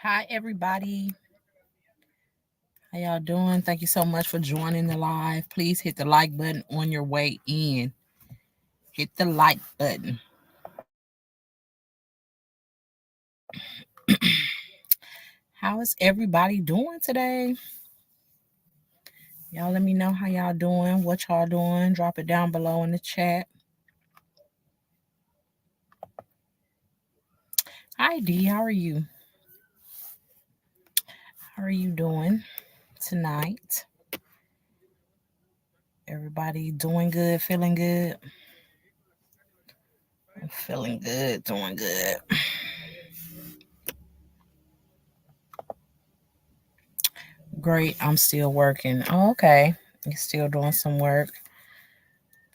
Hi, everybody. How y'all doing? Thank you so much for joining the live. Please hit the like button on your way in. Hit the like button. How is everybody doing today? Y'all let me know how y'all doing, what y'all doing. Drop it down below in the chat. Hi, D. How are you? How are you doing tonight? Everybody doing good, feeling good? I'm feeling good, doing good. Great. I'm still working. Oh, okay. You're still doing some work.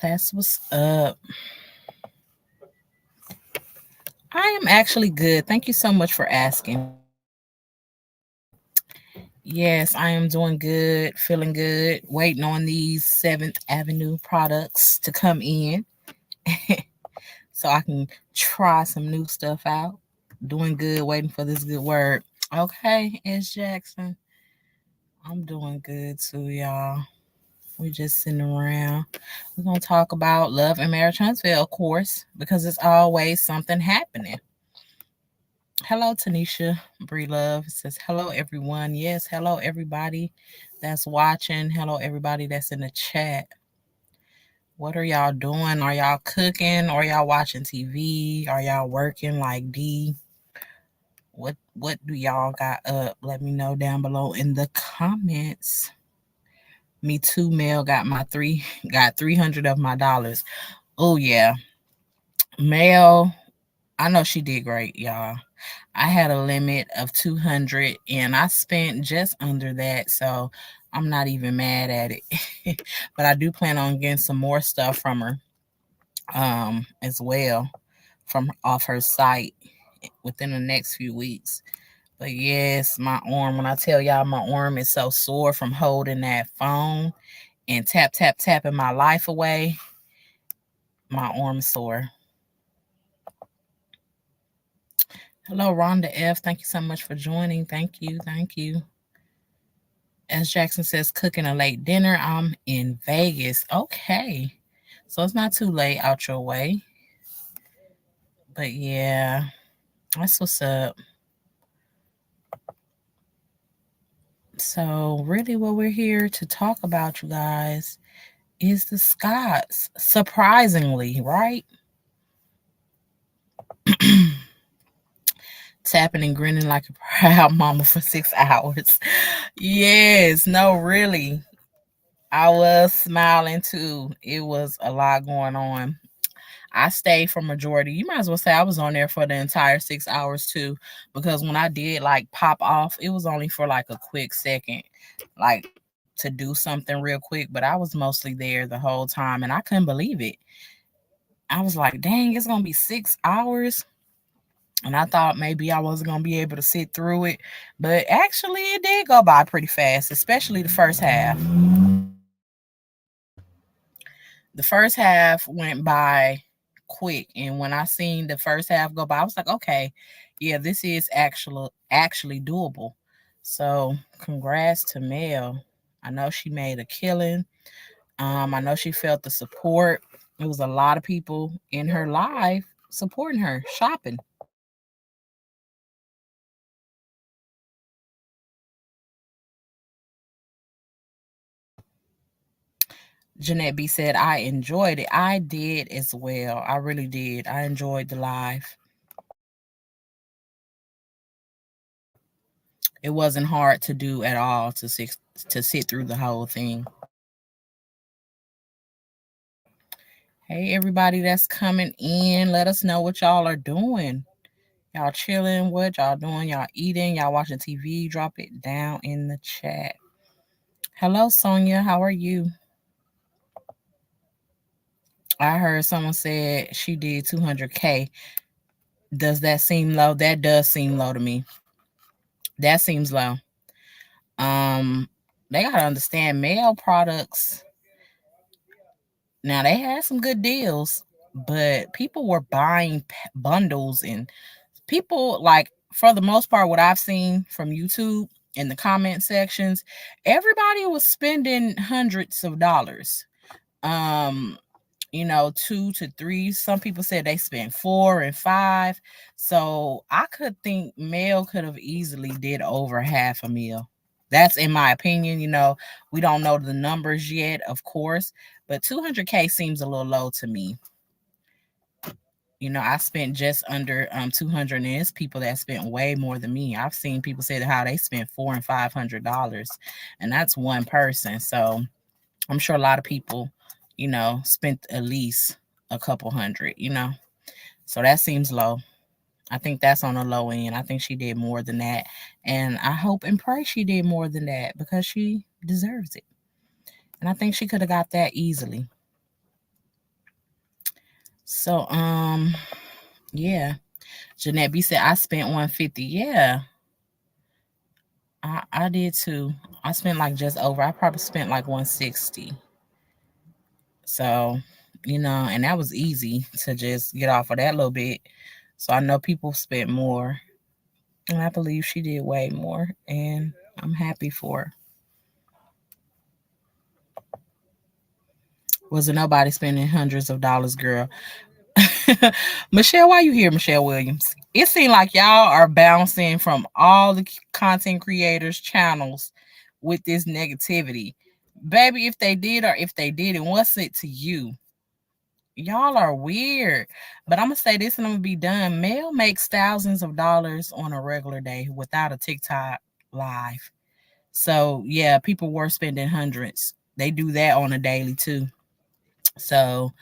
That's what's up. I am actually good. Thank you so much for asking. Yes, I am doing good, feeling good, waiting on these 7th Avenue products to come in so I can try some new stuff out. Doing good, waiting for this good word. Okay, S. Jackson. I'm doing good too, y'all. We just sitting around. We're going to talk about love and marriage Huntsville, of course, because it's always something happening. Hello, Tanisha Bree Love. It says, hello, everyone. Yes, hello, everybody that's watching. Hello, everybody that's in the chat. What are y'all doing? Are y'all cooking? Are y'all watching TV? Are y'all working like D? What do y'all got up? Let me know down below in the comments. Me too, Mel got 300 of my dollars. Oh yeah. Mel, I know she did great, y'all. I had a limit of 200 and I spent just under that. So I'm not even mad at it. But I do plan on getting some more stuff from her as well from off her site within the next few weeks. But yes, my arm, when I tell y'all my arm is so sore from holding that phone and tapping my life away, my arm is sore. Hello, Rhonda F. Thank you so much for joining. Thank you. Thank you. As Jackson says, cooking a late dinner. I'm in Vegas. Okay. So it's not too late out your way. But yeah, that's what's up. So, really, what we're here to talk about, you guys, is the Scots. Surprisingly, right? Tapping and grinning like a proud mama for 6 hours. Yes, no, really. I was smiling too. It was a lot going on. I stayed for majority. You might as well say I was on there for the entire 6 hours too, because when I did like pop off, it was only for like a quick second, like to do something real quick. But I was mostly there the whole time, and I couldn't believe it. I was like, dang, it's gonna be 6 hours. And I thought maybe I wasn't gonna be able to sit through it, but actually it did go by pretty fast, especially the first half. The first half went by quick, and when I seen the first half go by, I was like, okay, yeah, this is actually doable. So congrats to Mel. I know she made a killing. I know she felt the support. It was a lot of people in her life supporting her, shopping. Jeanette B said, I enjoyed it. I did as well. I really did. I enjoyed the live. It wasn't hard to do at all to sit through the whole thing. Hey, everybody that's coming in, let us know what y'all are doing. Y'all chilling? What y'all doing? Y'all eating? Y'all watching TV? Drop it down in the chat. Hello, Sonia. How are you? I heard someone said she did 200K. Does that seem low? That does seem low to me. That seems low. Um, they gotta understand mail products. Now they had some good deals, but people were buying bundles and people like for the most part, what I've seen from YouTube in the comment sections, everybody was spending hundreds of dollars. Um, 2 to 3. Some people said they spent 4 and 5. So I could think Mel could have easily did over half a meal. That's in my opinion. We don't know the numbers yet, of course, but 200K seems a little low to me. I spent just under 200, and it's people that spent way more than me. I've seen people say that how they spent $400 and $500, and that's one person. So I'm sure a lot of people, spent at least a couple hundred. So that seems low. I think that's on the low end. I think she did more than that. And I hope and pray she did more than that because she deserves it. And I think she could have got that easily. So, yeah. Jeanette B said, I spent 150. Yeah, I did too. I spent like just over. I probably spent like 160. So, and that was easy to just get off of that little bit. So I know people spent more, and I believe she did way more, and I'm happy for her. Wasn't nobody spending hundreds of dollars, girl. Michelle, why you here, Michelle Williams? It seemed like y'all are bouncing from all the content creators' channels with this negativity. Baby, if they did or if they didn't, what's it to you? Y'all are weird. But I'm gonna say this and I'm gonna be done. Mel makes thousands of dollars on a regular day without a TikTok live. So yeah, people were spending hundreds. They do that on a daily too. So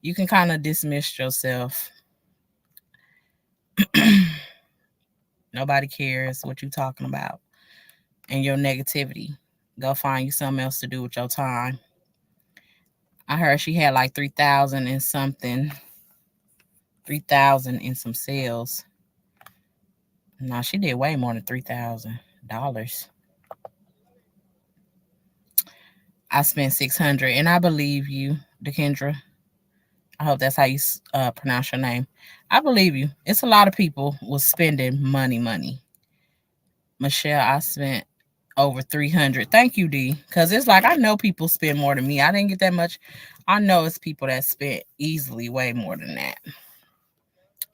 you can kind of dismiss yourself. Nobody cares what you talking about and your negativity. Go find you something else to do with your time. I heard she had like 3,000 and something, 3,000 in some sales. No, she did way more than $3,000. I spent 600, and I believe you, Dekendra. I hope that's how you pronounce your name. I believe you. It's a lot of people was spending money. Michelle, I spent over 300. Thank you, D. Because it's like I know people spend more than me. I didn't get that much. I know it's people that spent easily way more than that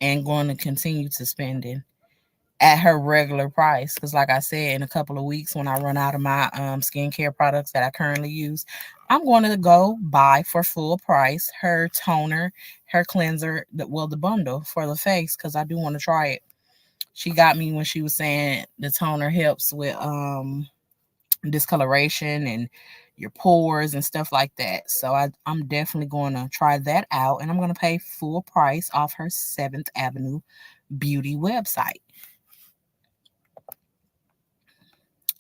and going to continue to spending at her regular price. Because, like I said, in a couple of weeks, when I run out of my skincare products that I currently use, I'm going to go buy for full price her toner, her cleanser, the bundle for the face because I do want to try it. She got me when she was saying the toner helps with discoloration and your pores and stuff like that. So I'm definitely going to try that out, and I'm going to pay full price off her 7th Avenue beauty website.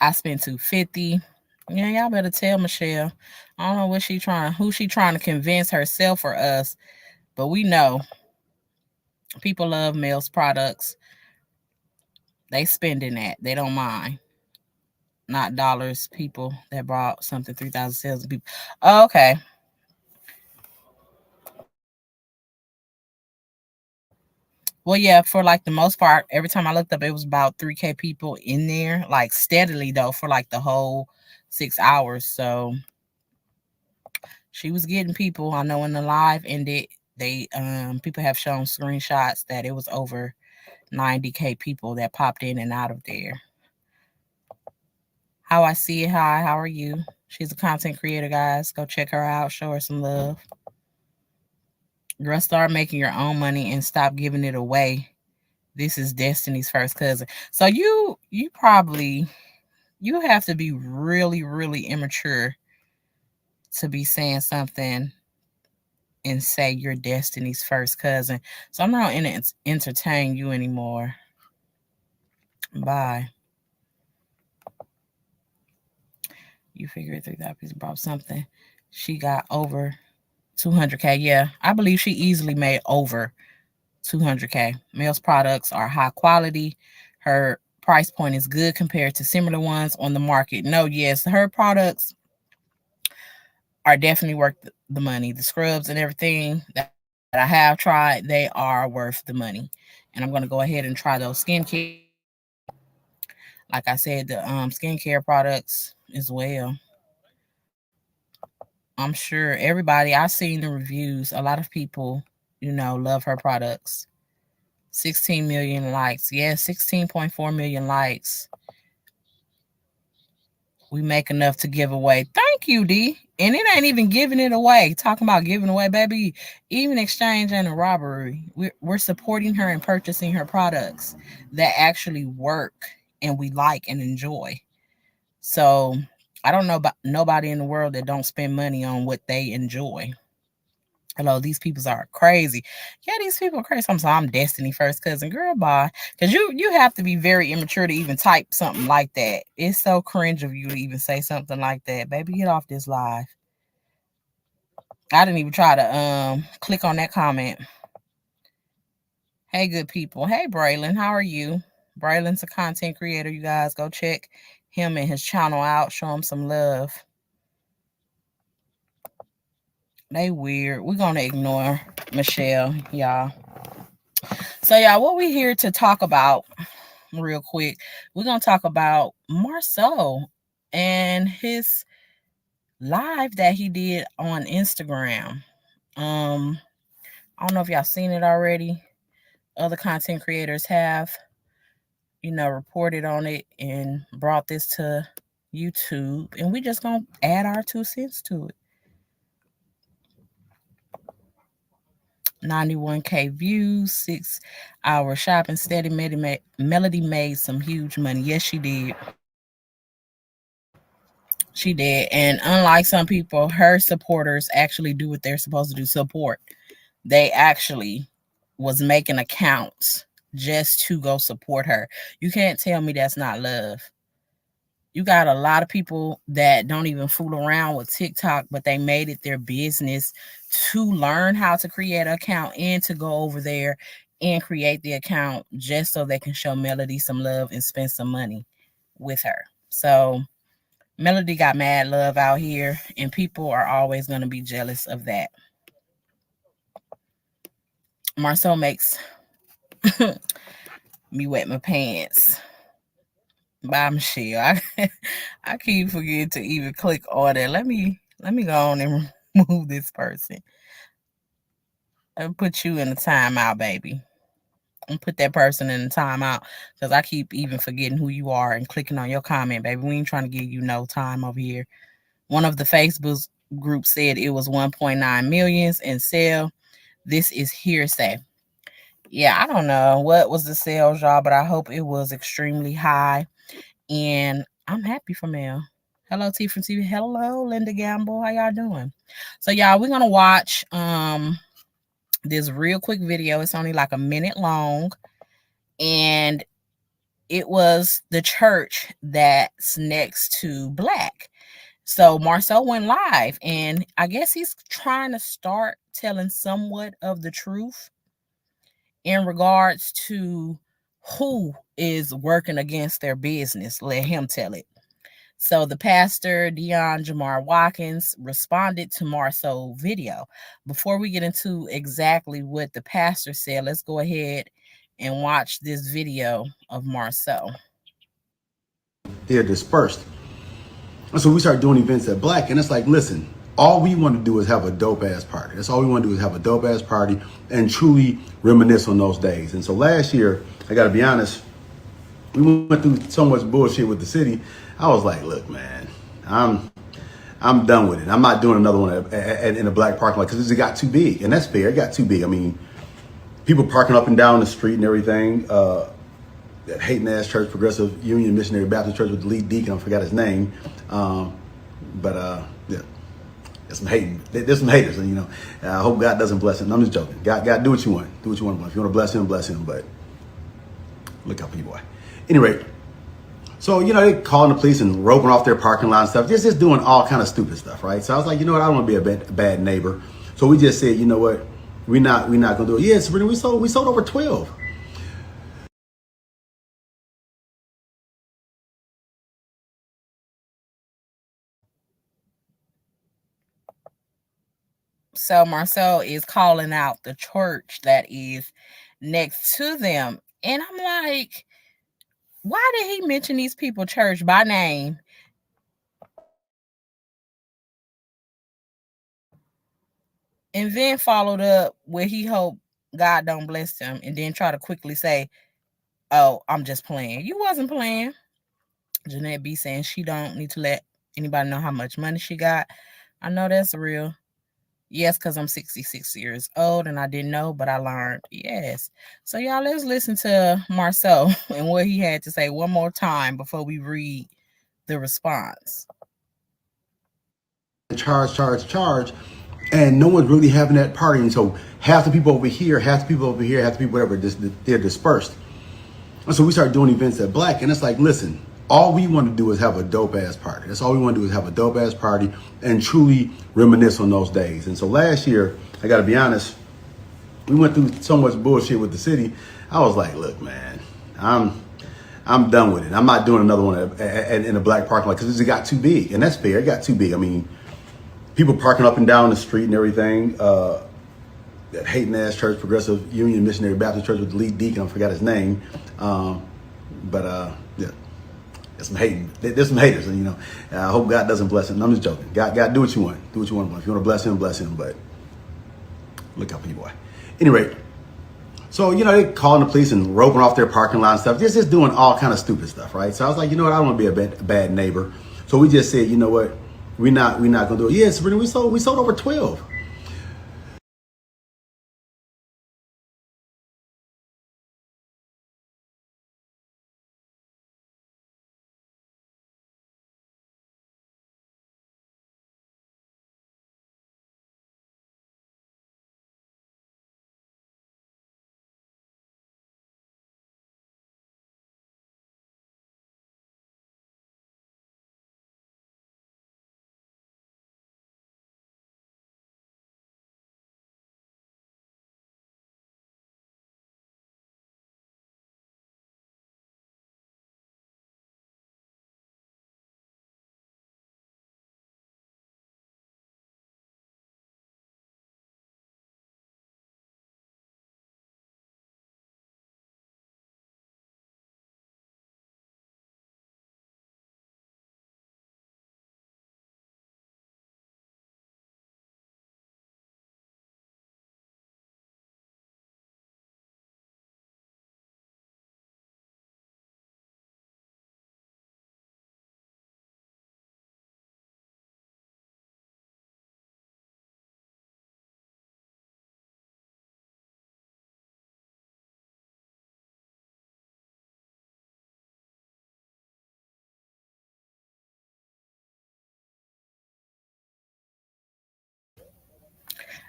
I spent 250. Yeah, y'all better tell Michelle. I don't know who she trying to convince, herself or us, but we know people love Mel's products. They spending that. They don't mind. Not dollars, people that brought something 3,000 sales people. Oh, okay. Well, yeah, for like the most part, every time I looked up, it was about 3K people in there, like steadily though, for like the whole 6 hours. So she was getting people. I know when the live ended, they people have shown screenshots that it was over 90K people that popped in and out of there. How I see it, hi, how are you? She's a content creator, guys. Go check her out, show her some love. Girl, start making your own money and stop giving it away. This is Destiny's first cousin. So you probably you have to be really, really immature to be saying something and say you're Destiny's first cousin. So I'm not in it entertain you anymore. Bye. You figure it 3,000 brought something. She got over 200K. Yeah, I believe she easily made over 200K. Mel's products are high quality. Her price point is good compared to similar ones on the market. No, yes, her products are definitely worth the money. The scrubs and everything that I have tried, they are worth the money. And I'm going to go ahead and try those skincare Like I said, the skincare products as well. I'm sure everybody, I've seen the reviews. A lot of people, love her products. 16 million likes. Yeah, 16.4 million likes. We make enough to give away. Thank you, D. And it ain't even giving it away. Talking about giving away, baby. Even exchange and a robbery. We're supporting her and purchasing her products that actually work and we like and enjoy. So I don't know about nobody in the world that don't spend money on what they enjoy. Hello, these people are crazy. Yeah, these people are crazy. I'm Destiny first cousin. Girl, bye. Because you have to be very immature to even type something like that. It's so cringe of you to even say something like that. Baby, get off this live. I didn't even try to click on that comment. Hey, good people. Hey, Braylon. How are you? Braylon's a content creator. You guys go check him and his channel out. Show him some love. They weird. We're going to ignore Michelle, y'all. So, y'all, what we here to talk about real quick, we're going to talk about Marsau and his live that he did on Instagram. I don't know if y'all seen it already. Other content creators have, reported on it and brought this to YouTube. And we just going to add our 2 cents to it. 91K views, 6 hour shopping steady. Melody made some huge money. Yes, she did. She did. And unlike some people, her supporters actually do what they're supposed to do, support. They actually was making accounts just to go support her. You can't tell me that's not love. You got a lot of people that don't even fool around with TikTok, but they made it their business to learn how to create an account and to go over there and create the account just so they can show Melody some love and spend some money with her. So Melody got mad love out here, and people are always going to be jealous of that. Marsau makes me wet my pants. By Michelle. I keep forgetting to even click on it. Let me go on and remove this person. I'll put you in the timeout, baby. And put that person in the timeout because I keep even forgetting who you are and clicking on your comment, baby. We ain't trying to give you no time over here. One of the Facebook groups said it was 1.9 millions in sale. This is hearsay. Yeah, I don't know what was the sales, y'all, but I hope it was extremely high. And I'm happy for Mel. Hello, T from TV. Hello, Linda Gamble. How y'all doing? So, y'all, we're gonna watch this real quick video. It's only like a minute long, and it was the church that's next to Blaque. So Marsau went live, and I guess he's trying to start telling somewhat of the truth in regards to who is working against their business. Let him tell it. So the pastor, Dion Jamar Watkins, responded to Marsau video. Before we get into exactly what the pastor said, let's go ahead and watch this video of Marsau. They're dispersed. And so we start doing events at Blaque, and it's like, listen, all we want to do is have a dope ass party. That's all we want to do is have a dope ass party and truly reminisce on those days. And so last year, I got to be honest, we went through so much bullshit with the city. I was like, look, man, I'm done with it. I'm not doing another one in a Blaque parking lot because it got too big, and that's fair. It got too big. I mean, people parking up and down the street and everything. That hating ass church, Progressive Union Missionary Baptist Church with the lead deacon, I forgot his name. Yeah, there's some hating. There's some haters, and I hope God doesn't bless him. I'm just joking. God, do what you want. Do what you want. If you want to bless him, bless him. But look out for you, boy. Anyway, so they calling the police and roping off their parking lot and stuff. Just doing all kind of stupid stuff, right? So I was like, you know what? I don't want to be a bad neighbor. So we just said, you know what? We're not gonna do it. Yeah, Sabrina, we sold over 12. So Marsau is calling out the church that is next to them. And I'm like, Why did he mention these people church by name and then followed up where he hoped God don't bless them and then try to quickly say, "Oh, I'm just playing." You wasn't playing. Jeanette B saying she don't need to let anybody know how much money she got. I know that's real. Yes, because I'm 66 years old and I didn't know, but I learned. Yes. So, y'all, let's listen to Marsau and what he had to say one more time before we read the response. Charge, and no one's really having that party. And so half the people over here, half the people over here, half the people whatever, they're dispersed. And so we start doing events at Blaque, and it's like, listen, all we want to do is have a dope ass party. That's all we want to do is have a dope ass party and truly reminisce on those days. And so last year, I got to be honest, we went through so much bullshit with the city. I was like, look, man, I'm done with it. I'm not doing another one in a Blaque parking lot because it got too big, and that's fair. It got too big. I mean, people parking up and down the street and everything. That hating ass church, Progressive Union Missionary Baptist Church with the lead deacon, I forgot his name. Yeah, there's some hating. There's some haters, and I hope God doesn't bless him. I'm just joking. God, do what you want. Do what you want. If you want to bless him, bless him. But look out for your boy. Anyway, so they calling the police and roping off their parking lot and stuff. Just doing all kind of stupid stuff, right? So I was like, you know what? I don't want to be a bad neighbor. So we just said, you know what? We're not gonna do it. Yes, we sold over 12.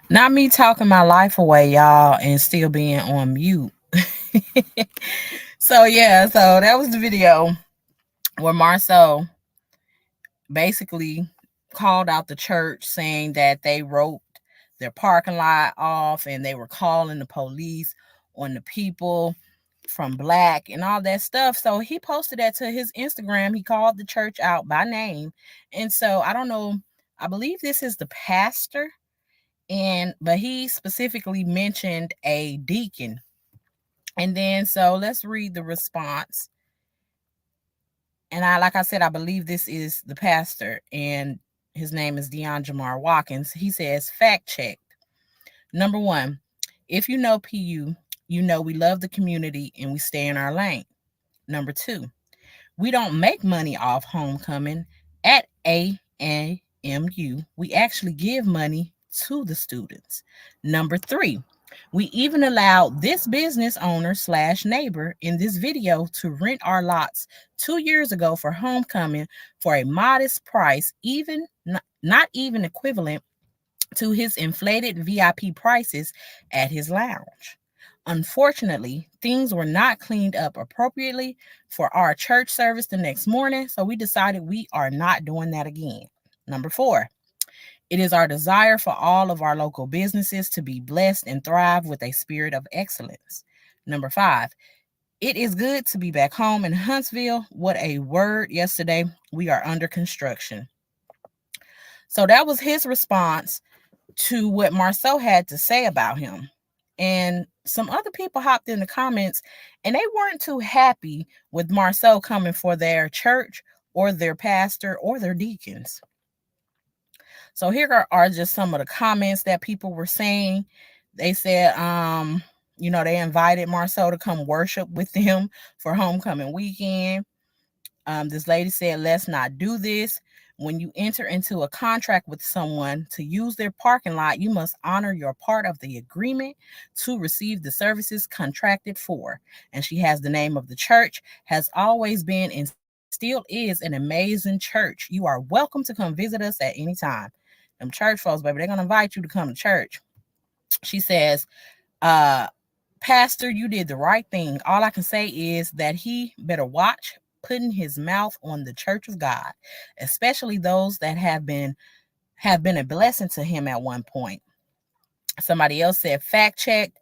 Not me talking my life away, y'all, and still being on mute. So, yeah, so that was the video where Marceau basically called out the church saying that they roped their parking lot off and they were calling the police on the people from Blaque and all that stuff. So he posted that to his Instagram. He called the church out by name. And so I don't know, I believe this is the pastor, and but he specifically mentioned a deacon. And then so let's read the response. And like I said, I believe this is the pastor, and his name is Dion Jamar Watkins. He says, fact check. Number one, if you know PU, you know we love the community and we stay in our lane. Number two, we don't make money off homecoming at AMU. We actually give money to the students. Number three, we even allowed this business owner slash neighbor in this video to rent our lots 2 years ago for homecoming for a modest price, even not even equivalent to his inflated VIP prices at his lounge. Unfortunately, things were not cleaned up appropriately for our church service the next morning, so we decided we are not doing that again. Number four, it is our desire for all of our local businesses to be blessed and thrive with a spirit of excellence. Number five, it is good to be back home in Huntsville. What a word yesterday. We are under construction. So that was his response to what Marceau had to say about him. And some other people hopped in the comments and they weren't too happy with Marsau coming for their church or their pastor or their deacons. So here are just some of the comments that people were saying. They said, they invited Marsau to come worship with them for homecoming weekend. This lady said, let's not do this. When you enter into a contract with someone to use their parking lot, you must honor your part of the agreement to receive the services contracted for. And she has the name of the church, has always been and still is an amazing church. You are welcome to come visit us at any time. Them church folks, baby, they're going to invite you to come to church. She says, uh, Pastor, you did the right thing. All I can say is that he better watch putting his mouth on the church of God, especially those that have been a blessing to him at one point. Somebody else said fact checked,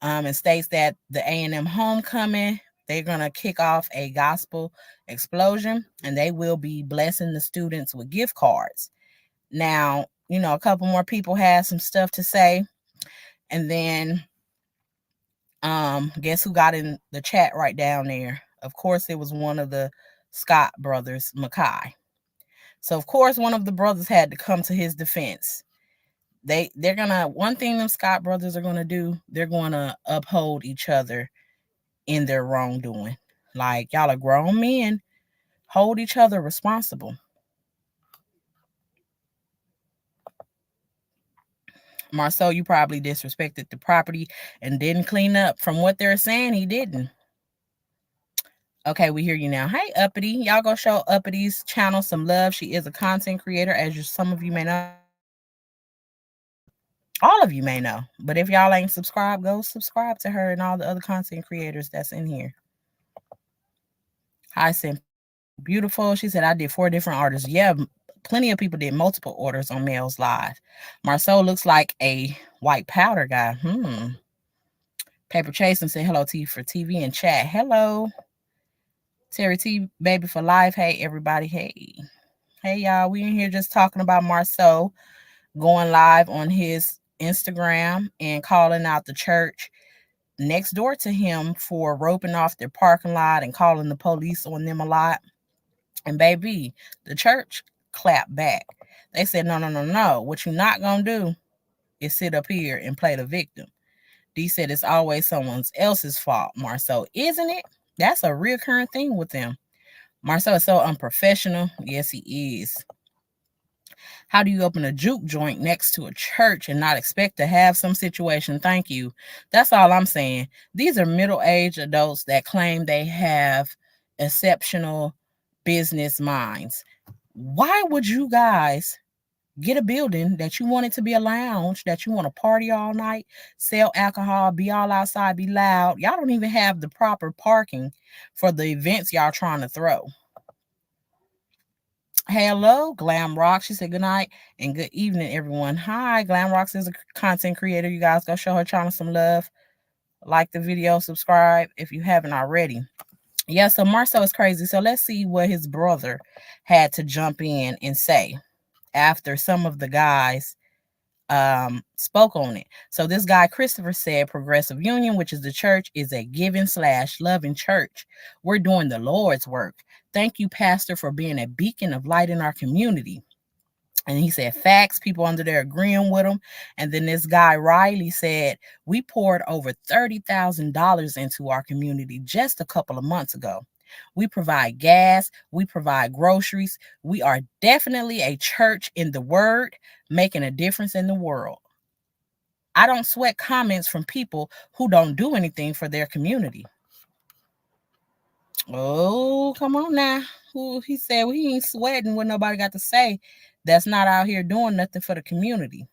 and states that the A&M homecoming, they're gonna kick off a gospel explosion and they will be blessing the students with gift cards. Now, a couple more people had some stuff to say, and then guess who got in the chat right down there? Of course, it was one of the Scott brothers, Makai. So of course, one of the brothers had to come to his defense. They're gonna one thing them Scott brothers are gonna do. They're gonna uphold each other in their wrongdoing. Like y'all are grown men, hold each other responsible. Marsau, you probably disrespected the property and didn't clean up. From what they're saying, he didn't. Okay, we hear you now. Hey, Uppity. Y'all go show Uppity's channel some love. She is a content creator, as some of you may know. All of you may know. But if y'all ain't subscribed, go subscribe to her and all the other content creators that's in here. Hi, Simple Beautiful. She said, I did 4 different orders. Yeah, plenty of people did multiple orders on Mail's Live. Marsau looks like a white powder guy. Paper Chasing said, hello, T for TV and chat. Hello. Terry T, baby for life. Hey, everybody. Hey, y'all. We in here just talking about Marsau going live on his Instagram and calling out the church next door to him for roping off their parking lot and calling the police on them a lot. And baby, the church clapped back. They said, no, no, no, no. What you're not going to do is sit up here and play the victim. D said it's always someone else's fault, Marsau, isn't it? That's a reoccurring thing with them. Marsau is so unprofessional. Yes, he is. How do you open a juke joint next to a church and not expect to have some situation? Thank you. That's all I'm saying. These are middle-aged adults that claim they have exceptional business minds. Why would you guys get a building that you want it to be a lounge, that you want to party all night, sell alcohol, be all outside, be loud? Y'all don't even have the proper parking for the events y'all trying to throw. Hello, Glam Rock. She said good night and good evening, everyone. Hi, Glam Rocks is a content creator. You guys go show her channel some love. Like the video, subscribe if you haven't already. Yeah, so Marsau is crazy. So let's see what his brother had to jump in and say after some of the guys spoke on it. So this guy, Christopher, said Progressive Union, which is the church, is a giving/loving church. We're doing the Lord's work. Thank you, Pastor, for being a beacon of light in our community. And he said facts, people under there agreeing with him. And then this guy, Riley, said, we poured over $30,000 into our community just a couple of months ago. We provide gas. We provide groceries. We are definitely a church in the word, making a difference in the world. I don't sweat comments from people who don't do anything for their community. Oh, come on now. He said, well, he ain't sweating what nobody got to say. That's not out here doing nothing for the community.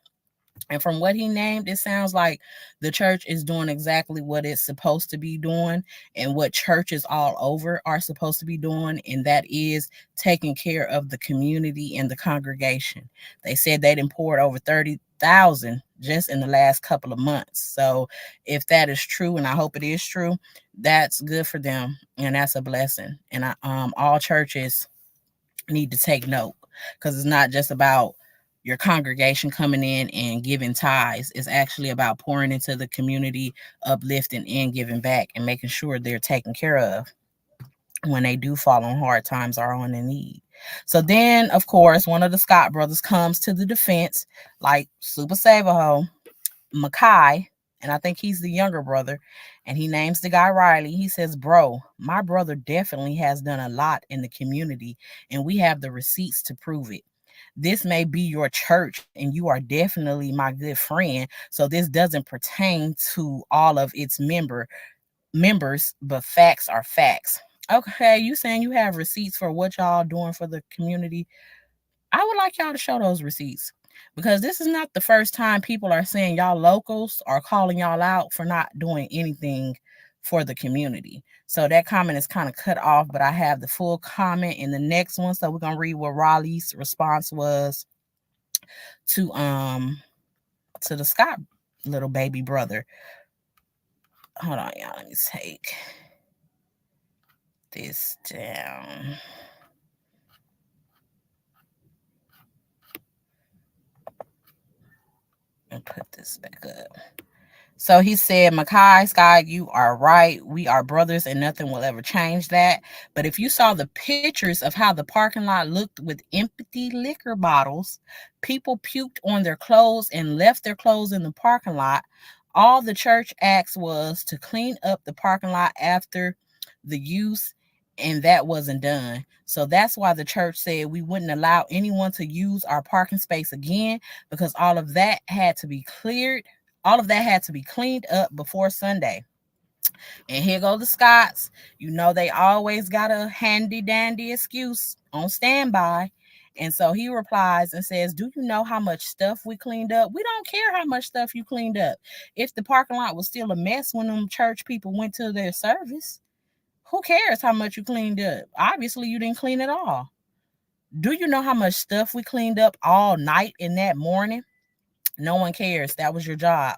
And from what he named, it sounds like the church is doing exactly what it's supposed to be doing and what churches all over are supposed to be doing, and that is taking care of the community and the congregation. They said they done poured over 30,000 just in the last couple of months. So if that is true, and I hope it is true, that's good for them, and that's a blessing. And all churches need to take note, because it's not just about your congregation coming in and giving tithes. It's actually about pouring into the community, uplifting and giving back, and making sure they're taken care of when they do fall on hard times or on in need. So then, of course, one of the Scott brothers comes to the defense, like Super Saberho, Mackay, and I think he's the younger brother, and he names the guy Riley. He says, "Bro, my brother definitely has done a lot in the community, and we have the receipts to prove it. This may be your church, and you are definitely my good friend. So this doesn't pertain to all of its members, but facts are facts." Okay, you saying you have receipts for what y'all doing for the community? I would like y'all to show those receipts, because this is not the first time people are saying y'all locals are calling y'all out for not doing anything for the community. So that comment is kind of cut off, but I have the full comment in the next one. So we're gonna read what Raleigh's response was to the Scott little baby brother. Hold on, y'all. Let me take this down and put this back up. So he said, "Mackay, Sky, you are right. We are brothers and nothing will ever change that. But if you saw the pictures of how the parking lot looked with empty liquor bottles, people puked on their clothes and left their clothes in the parking lot. All the church asked was to clean up the parking lot after the use, and that wasn't done. So that's why the church said we wouldn't allow anyone to use our parking space again, because all of that had to be cleaned up before Sunday." And here go the Scots. You know they always got a handy dandy excuse on standby. And so he replies and says, "Do you know how much stuff we cleaned up? We don't care how much stuff you cleaned up. If the parking lot was still a mess when them church people went to their service, who cares how much you cleaned up? Obviously, you didn't clean it all. Do you know how much stuff we cleaned up all night and that morning? No one cares. That was your job.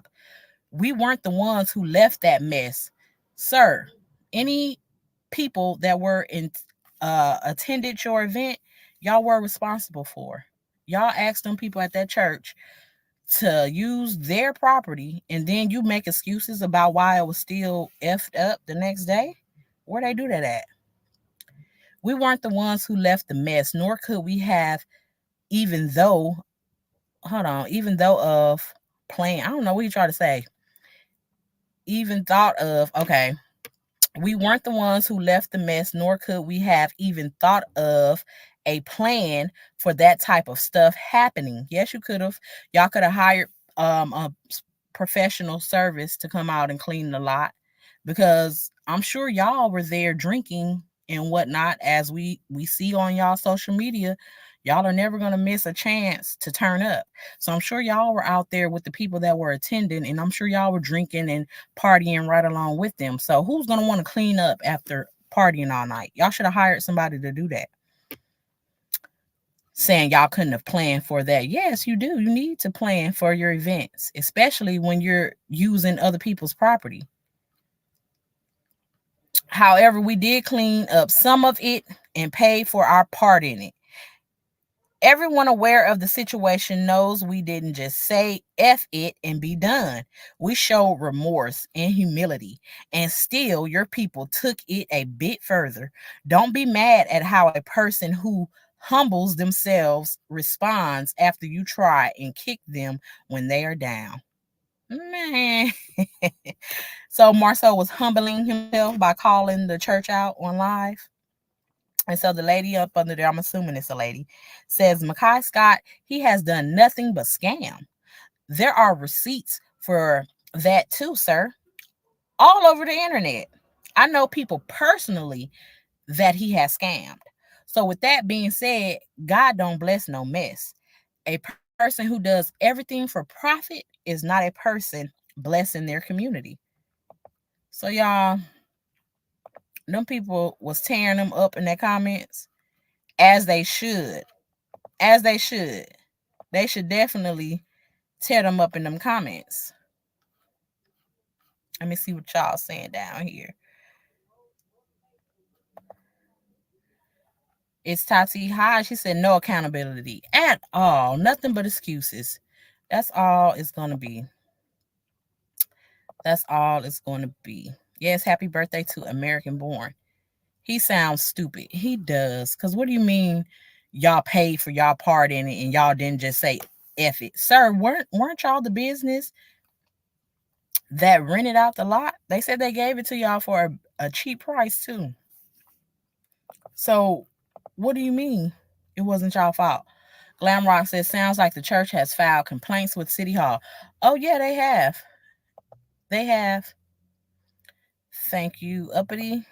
We weren't the ones who left that mess, sir. Any people that were in attended your event, y'all were responsible for. Y'all asked them people at that church to use their property, and then you make excuses about why it was still effed up the next day. Where they do that at? We weren't the ones who left the mess, nor could we have, even though, hold on, even though of plan. I don't know what you try to say. Even thought of, okay, we weren't the ones who left the mess, nor could we have even thought of a plan for that type of stuff happening. Yes, you could have. Y'all could have hired a professional service to come out and clean the lot, because I'm sure y'all were there drinking and whatnot. As we see on y'all social media, y'all are never going to miss a chance to turn up. So I'm sure y'all were out there with the people that were attending, and I'm sure y'all were drinking and partying right along with them. So who's going to want to clean up after partying all night? Y'all should have hired somebody to do that. Saying y'all couldn't have planned for that. Yes, you do. You need to plan for your events, especially when you're using other people's property. However, we did clean up some of it and pay for our part in it. Everyone aware of the situation knows we didn't just say F it and be done. We showed remorse and humility, and still your people took it a bit further. Don't be mad at how a person who humbles themselves responds after you try and kick them when they are down. Man. So Marsau was humbling himself by calling the church out on live. And so the lady up under there, I'm assuming it's a lady, says, "Mackay Scott, he has done nothing but scam. There are receipts for that too, sir, all over the internet. I know people personally that he has scammed. So with that being said, God don't bless no mess. A person who does everything for profit is not a person blessing their community." So y'all, them people was tearing them up in their comments, as they should. As they should. They should definitely tear them up in them comments. Let me see what y'all saying down here. It's Tati High. She said no accountability at all. Nothing but excuses. That's all it's gonna be. That's all it's gonna be. Yes, happy birthday to American Born. He sounds stupid. He does. Cause what do you mean y'all paid for y'all part in it and y'all didn't just say F it? Sir, weren't y'all the business that rented out the lot? They said they gave it to y'all for a cheap price too. So what do you mean it wasn't y'all fault? Glamrock says sounds like the church has filed complaints with City Hall. Oh yeah, they have. They have. Thank you, Uppity.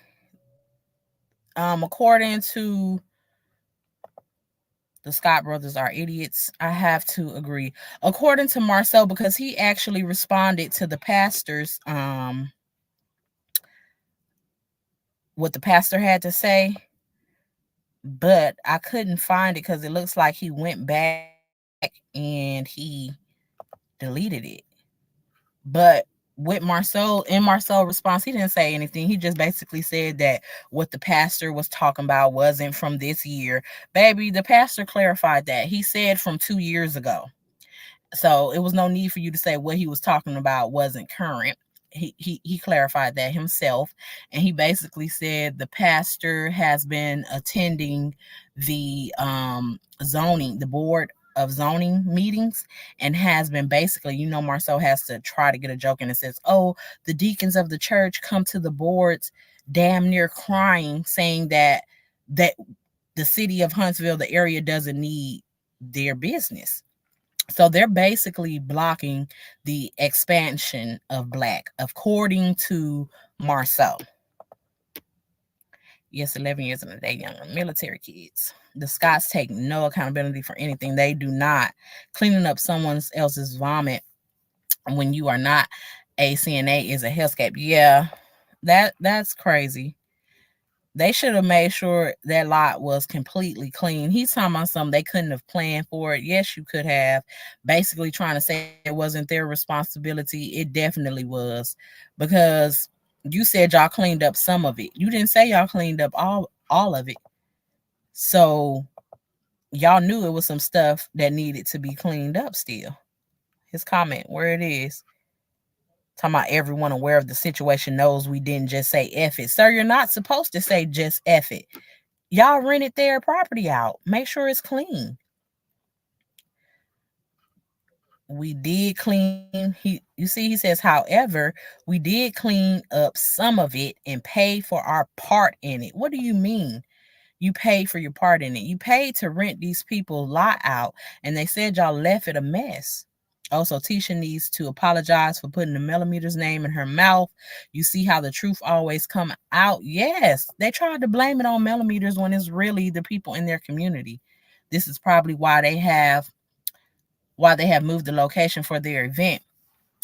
According to the Scott brothers are idiots, I have to agree. According to Marsau, because he actually responded to the pastor's what the pastor had to say, but I couldn't find it because it looks like he went back and he deleted it. But with Marceau, in Marceau's response, he didn't say anything. He just basically said that what the pastor was talking about wasn't from this year. Baby, the pastor clarified that. He said from 2 years ago. So it was no need for you to say what he was talking about wasn't current. He clarified that himself, and he basically said the pastor has been attending the zoning, the board of zoning meetings, and has been basically, Marcel has to try to get a joke, and it says, oh, the deacons of the church come to the boards damn near crying, saying that the city of Huntsville, the area, doesn't need their business. So they're basically blocking the expansion of Blaque, according to Marsau. Yes, 11 years and a day younger. Military kids. The Scots take no accountability for anything. They do not. Cleaning up someone else's vomit when you are not a CNA is a hellscape. Yeah, that's crazy. They should have made sure that lot was completely clean. He's talking about something they couldn't have planned for it. Yes, you could have. Basically trying to say it wasn't their responsibility. It definitely was. Because you said y'all cleaned up some of it. You didn't say y'all cleaned up all of it. So y'all knew it was some stuff that needed to be cleaned up still. His comment, where it is. Talking about everyone aware of the situation knows we didn't just say F it. Sir, you're not supposed to say just F it. Y'all rented their property out. Make sure it's clean. We did clean. You see, he says, however, we did clean up some of it and pay for our part in it. What do you mean? You paid for your part in it. You paid to rent these people lot out, and they said y'all left it a mess. Also, Tisha needs to apologize for putting the millimeters name in her mouth. You see how the truth always come out. Yes, they tried to blame it on millimeters when it's really the people in their community. This is probably why they have moved the location for their event.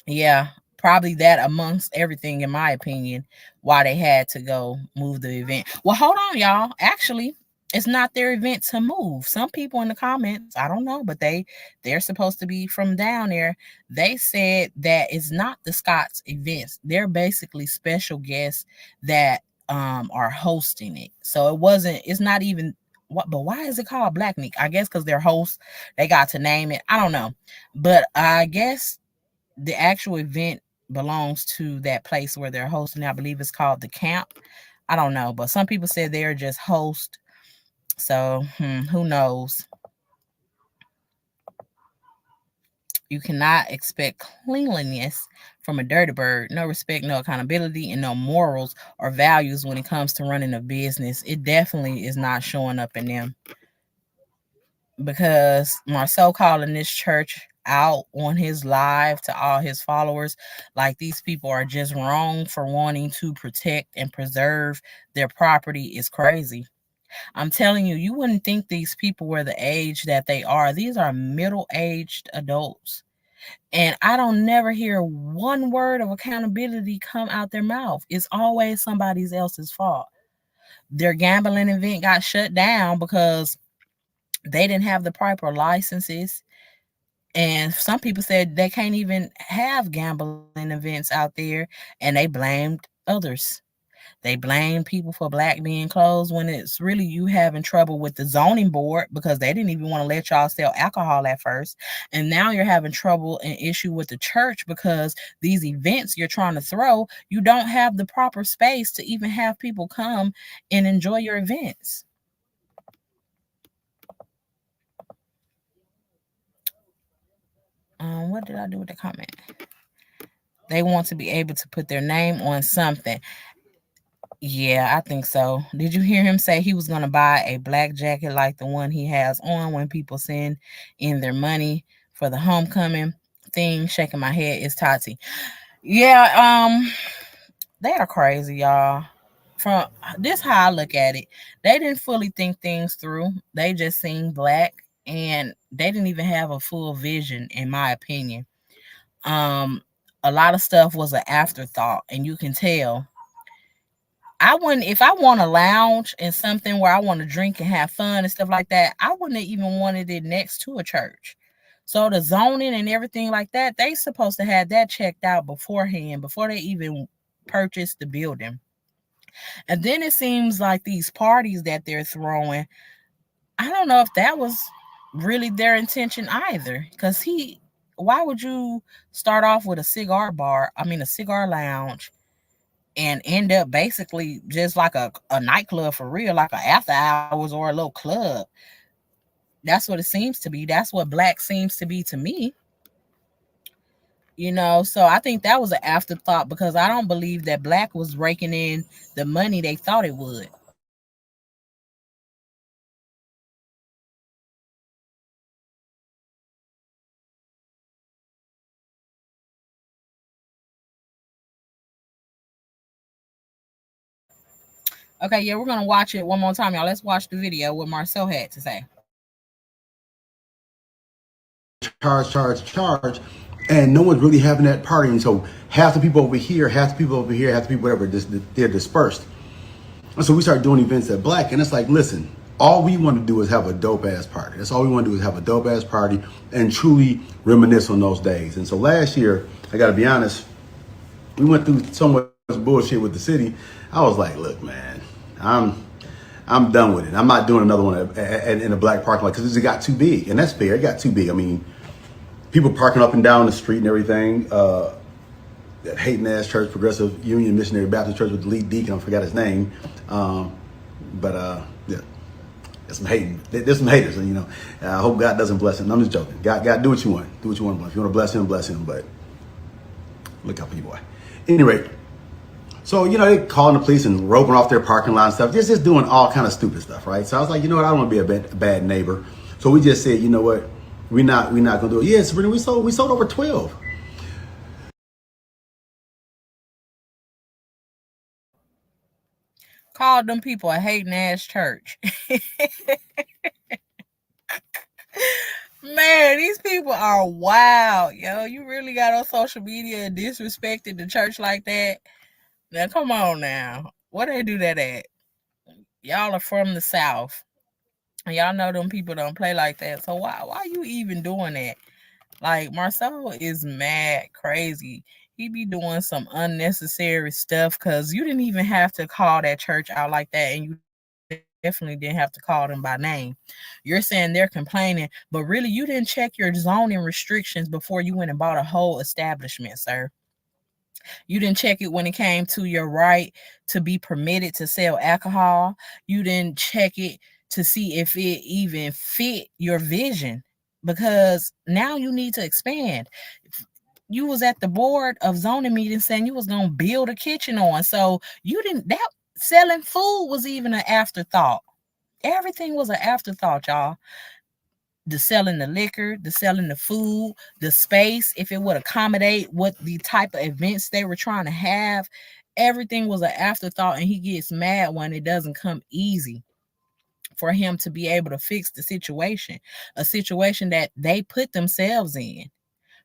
Yeah, probably that amongst everything, in my opinion, why they had to go move the event. Well, hold on, y'all. Actually, it's not their event to move. Some people in the comments, I don't know, but they're supposed to be from down there. They said that it's not the Scots events. They're basically special guests that are hosting it. So it's not even what, but why is it called Black Meek? I guess because they're hosts, they got to name it. I don't know. But I guess the actual event belongs to that place where they're hosting. I believe it's called the camp. I don't know, but some people said they're just host. So who knows? You cannot expect cleanliness from a dirty bird. No respect, no accountability, and no morals or values when it comes to running a business. It definitely is not showing up in them. Because Marcel calling this church out on his live to all his followers like these people are just wrong for wanting to protect and preserve their property is crazy. I'm telling you, you wouldn't think these people were the age that they are. These are middle-aged adults. And I don't never hear one word of accountability come out their mouth. It's always somebody else's fault. Their gambling event got shut down because they didn't have the proper licenses. And some people said they can't even have gambling events out there, and they blamed others. They blame people for Blaque being closed when it's really you having trouble with the zoning board because they didn't even want to let y'all sell alcohol at first. And now you're having trouble and issue with the church because these events you're trying to throw, you don't have the proper space to even have people come and enjoy your events. What did I do with the comment? They want to be able to put their name on something. Yeah, I think so. Did you hear him say he was going to buy a black jacket like the one he has on when people send in their money for the homecoming thing? Shaking my head is Tati. Yeah, they are crazy, y'all. From this how I look at it. They didn't fully think things through. They just seen black and they didn't even have a full vision in my opinion. Um a lot of stuff was an afterthought and you can tell. I wouldn't if I want to lounge in something where I want to drink and have fun and stuff like that, I wouldn't have even wanted it next to a church. So the zoning and everything like that, they supposed to have that checked out beforehand before they even purchased the building. And then it seems like these parties that they're throwing, I don't know if that was really their intention either. Cause why would you start off with a cigar bar? I mean a cigar lounge and end up basically just like a nightclub for real, like an after hours or a little club. That's what it seems to be. That's what Blaque seems to be to me. So I think that was an afterthought because I don't believe that Blaque was raking in the money they thought it would. Okay, yeah, we're gonna watch it one more time, y'all. Let's watch the video what Marsau had to say. Charge, and no one's really having that party. And so half the people over here, half the people over here, half the people whatever, they're dispersed. And so we start doing events at Blaque, and it's like, listen, all we want to do is have a dope ass party. That's all we want to do is have a dope ass party and truly reminisce on those days. And so last year, I got to be honest, we went through so much bullshit with the city. I was like, look, man, I'm done with it. I'm not doing another one in a Blaque parking lot because it got too big, and that's fair. It got too big. I mean, people parking up and down the street and everything. That hating ass church, Progressive Union Missionary Baptist Church with the lead deacon, I forgot his name. Yeah, there's some hating. There's some haters, and I hope God doesn't bless him. I'm just joking. God, do what you want. Do what you want. If you want to bless him, bless him. But look out for you, boy. Anyway, so they calling the police and roping off their parking lot and stuff, just doing all kind of stupid stuff, right? So I was like, you know what, I don't want to be a bad neighbor. So we just said, you know what, we're not gonna do it. Yeah, Sabrina, we sold over 12. Called them people a hating ass church. Man, these people are wild, yo. You really got on social media and disrespected the church like that? Now, come on now. Where they do that at? Y'all are from the South. And y'all know them people don't play like that. So why you even doing that? Like, Marsau is mad crazy. He be doing some unnecessary stuff because you didn't even have to call that church out like that. And you definitely didn't have to call them by name. You're saying they're complaining, but really you didn't check your zoning restrictions before you went and bought a whole establishment, sir. You didn't check it when it came to your right to be permitted to sell alcohol. You didn't check it to see if it even fit your vision because now you need to expand. You was at the board of zoning meeting saying you was going to build a kitchen on. So you didn't that selling food was even an afterthought. Everything was an afterthought, y'all. The selling the liquor, the selling the food, the space, if it would accommodate what the type of events they were trying to have, everything was an afterthought. And he gets mad when it doesn't come easy for him to be able to fix the situation, a situation that they put themselves in.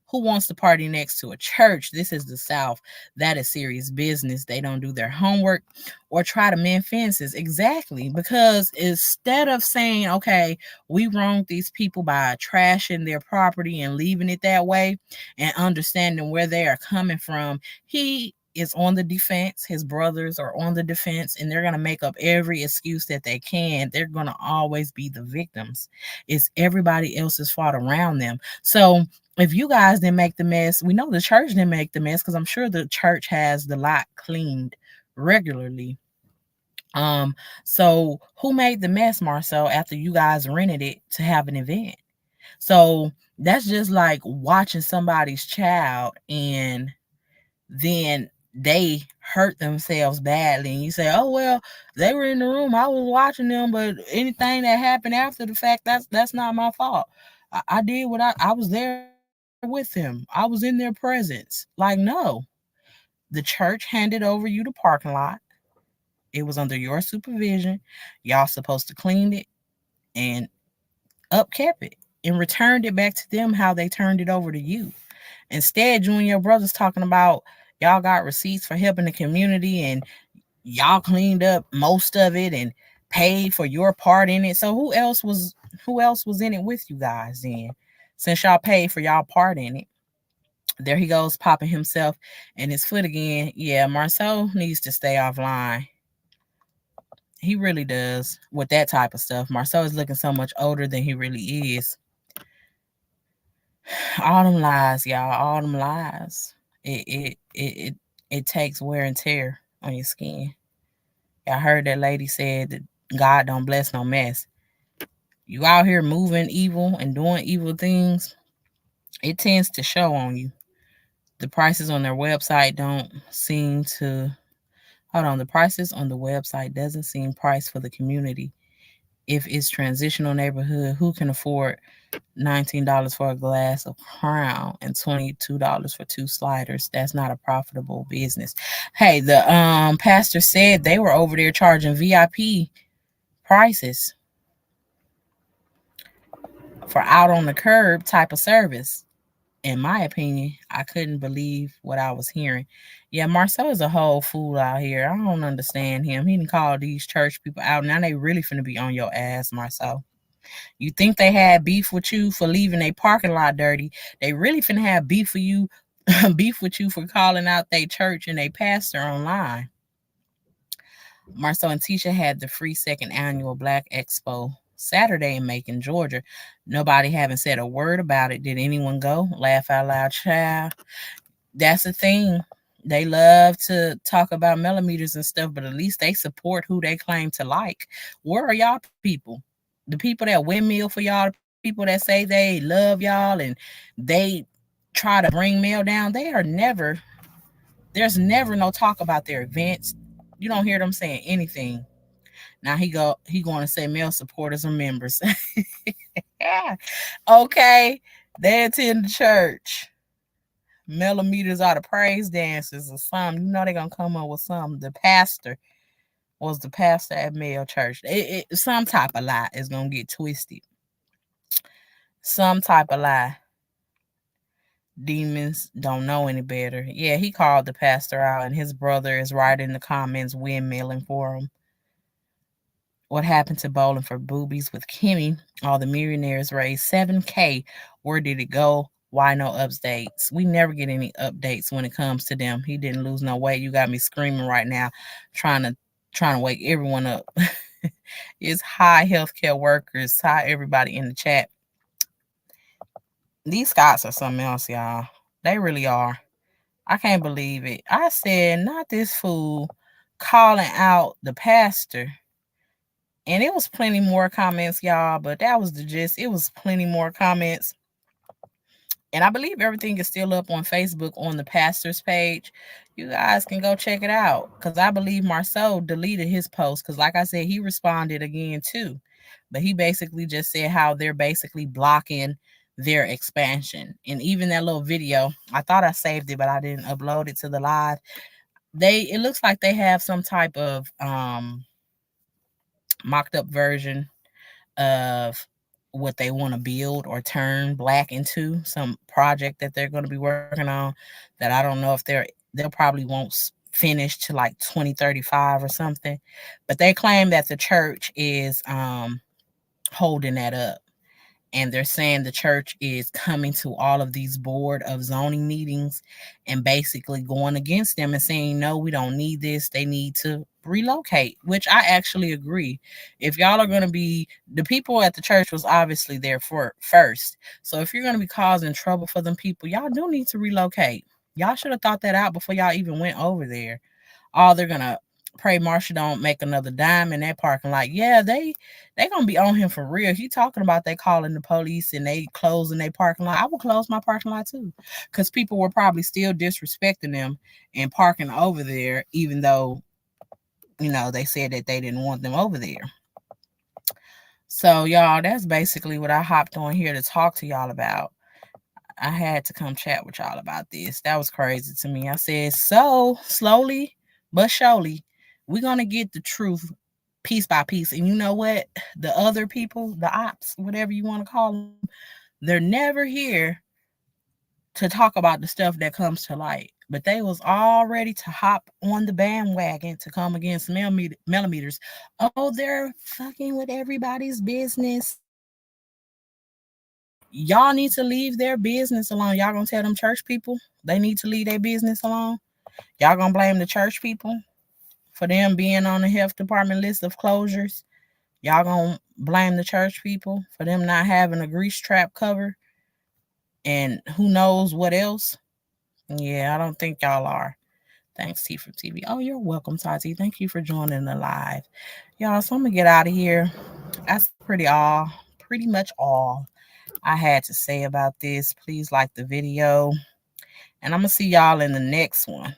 Who wants to party next to a church? This is the South. That is serious business. They don't do their homework or try to mend fences. Exactly. Because instead of saying, okay, we wronged these people by trashing their property and leaving it that way and understanding where they are coming from, he is on the defense. His brothers are on the defense, and they're going to make up every excuse that they can. They're going to always be the victims. It's everybody else's fault around them. So if you guys didn't make the mess, we know the church didn't make the mess because I'm sure the church has the lot cleaned regularly. Um, so who made the mess, Marcel, after you guys rented it to have an event? So that's just like watching somebody's child and then they hurt themselves badly and you say, oh well, they were in the room, I was watching them, but anything that happened after the fact, that's not my fault. I did what I was there with them, I was in their presence. Like, no, the church handed over you the parking lot, it was under your supervision, y'all supposed to clean it and upkept it and returned it back to them how they turned it over to you. Instead, you and your brothers talking about y'all got receipts for helping the community and y'all cleaned up most of it and paid for your part in it. So who else was in it with you guys then? Since y'all paid for y'all part in it. There he goes popping himself in his foot again. Yeah, Marcel needs to stay offline. He really does with that type of stuff. Marcel is looking so much older than he really is. All them lies, y'all. All them lies. It takes wear and tear on your skin. I heard that lady said that God don't bless no mess. You out here moving evil and doing evil things, it tends to show on you. The prices on their website don't seem to hold on. The prices on the website doesn't seem priced for the community. If it's transitional neighborhood, who can afford $19 for a glass of Crown and $22 for two sliders? That's not a profitable business. Hey, the pastor said they were over there charging VIP prices for out on the curb type of service. In my opinion, I couldn't believe what I was hearing. Yeah, Marcel is a whole fool out here. I don't understand him. He didn't call these church people out. Now they really finna be on your ass, Marcel. You think they had beef with you for leaving a parking lot dirty? They really finna have beef for you, beef with you for calling out their church and their pastor online. Marcel and Tisha had the free second annual Black Expo Saturday in Macon, Georgia. Nobody haven't said a word about it. Did anyone go? Laugh out loud, child. That's the thing. They love to talk about millimeters and stuff, but at least they support who they claim to like. Where are y'all people? The people that windmill for y'all, the people that say they love y'all and they try to bring mail down, they are never, there's never no talk about their events. You don't hear them saying anything. Now he going to say male supporters or members. Okay, they attend the church. Millimeters are the praise dancers or something. You know they're gonna come up with something. The pastor was the pastor at male church. Some type of lie is gonna get twisted. Some type of lie. Demons don't know any better. Yeah, he called the pastor out, and his brother is right in the comments windmilling for him. What happened to bowling for boobies with Kimmy? All the millionaires raised 7K. Where did it go? Why no updates? We never get any updates when it comes to them. He didn't lose no weight. You got me screaming right now, trying to wake everyone up. It's high healthcare workers, hi everybody in the chat. These Scots are something else, y'all. They really are. I can't believe it. I said, not this fool calling out the pastor. And it was plenty more comments, y'all, but that was the gist. It was plenty more comments. And I believe everything is still up on Facebook on the pastor's page. You guys can go check it out. Because I believe Marsau deleted his post. Because like I said, he responded again too. But he basically just said how they're basically blocking their expansion. And even that little video, I thought I saved it, but I didn't upload it to the live. It looks like they have some type of mocked up version of what they want to build or turn Blaque into, some project that they're going to be working on that I don't know if they'll probably won't finish to like 2035 or something, but they claim that the church is holding that up, and they're saying the church is coming to all of these board of zoning meetings and basically going against them and saying, no, we don't need this. They need to relocate, which I actually agree. If y'all are going to be, the people at the church was obviously there for first. So if you're going to be causing trouble for them people, y'all do need to relocate. Y'all should have thought that out before y'all even went over there. Oh, they're gonna pray Marsha don't make another dime in that parking lot. Yeah, they gonna be on him for real. He talking about they calling the police and they closing their parking lot. I would close my parking lot too, because people were probably still disrespecting them and parking over there, even though they said that they didn't want them over there. So y'all, that's basically what I hopped on here to talk to y'all about. I had to come chat with y'all about this. That was crazy to me. I said, so slowly but surely, we're going to get the truth piece by piece. And you know what? The other people, the ops, whatever you want to call them, they're never here to talk about the stuff that comes to light. But they was all ready to hop on the bandwagon to come against millimeters. Oh, they're fucking with everybody's business. Y'all need to leave their business alone. Y'all gonna tell them church people they need to leave their business alone? Y'all gonna blame the church people for them being on the health department list of closures? Y'all gonna blame the church people for them not having a grease trap cover and who knows what else? Yeah, I don't think y'all are. Thanks, T from TV. Oh, you're welcome, Tati. Thank you for joining the live. Y'all, so I'm gonna get out of here. That's pretty much all I had to say about this. Please like the video. And I'm going to see y'all in the next one.